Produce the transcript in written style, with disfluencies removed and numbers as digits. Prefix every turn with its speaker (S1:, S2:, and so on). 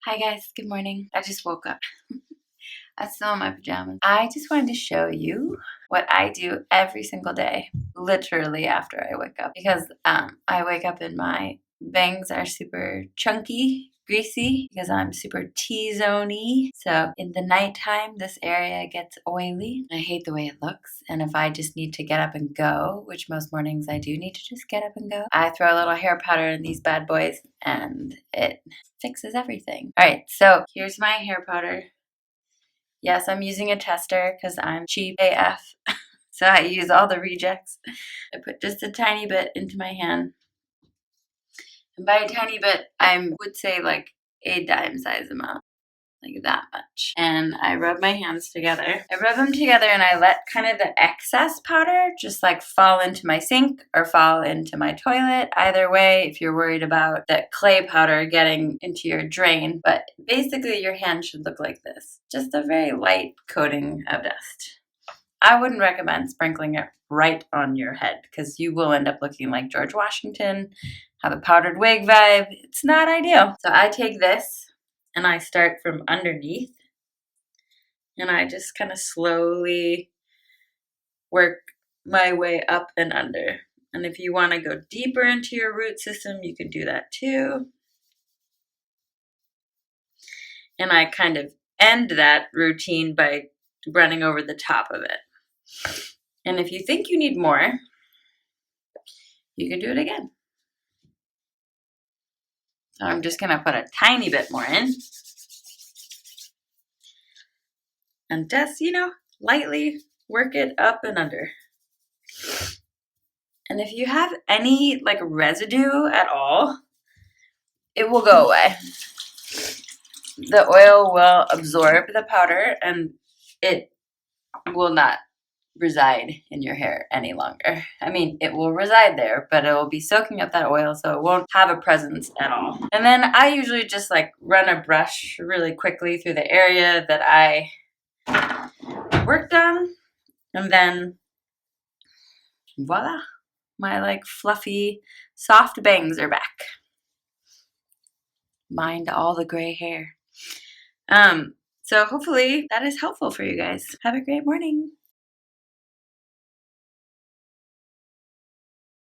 S1: Hi guys, good morning. I just woke up. I'm still in my pajamas. I just wanted to show you what I do every single day, literally after I wake up. Because I wake up and my bangs are super chunky, greasy, because I'm super T-zone-y. So in the nighttime, this area gets oily. I hate the way it looks. And if I just need to get up and go, which most mornings I do need to just get up and go, I throw a little hair powder in these bad boys and it fixes everything. All right, so here's my hair powder. Yes, I'm using a tester because I'm cheap AF. So I use all the rejects. I put just a tiny bit into my hand. And by a tiny bit, I would say like a dime size amount. Like that much. And I rub my hands together. I rub them together and I let kind of the excess powder just like fall into my sink or fall into my toilet. Either way, if you're worried about that clay powder getting into your drain. But basically your hand should look like this. Just a very light coating of dust. I wouldn't recommend sprinkling it right on your head because you will end up looking like George Washington, have a powdered wig vibe. It's not ideal. So I take this and I start from underneath and I just kind of slowly work my way up and under. And if you want to go deeper into your root system, you can do that too. And I kind of end that routine by running over the top of it. And if you think you need more, you can do it again. So I'm just going to put a tiny bit more in. And just, lightly work it up and under. And if you have any like residue at all, it will go away. The oil will absorb the powder and it will not reside in your hair any longer. I mean, it will reside there, but it will be soaking up that oil, so it won't have a presence at all. And then I usually just like run a brush really quickly through the area that I worked on, and then voila, my like fluffy, soft bangs are back. Mind all the gray hair. So hopefully that is helpful for you guys. Have a great morning.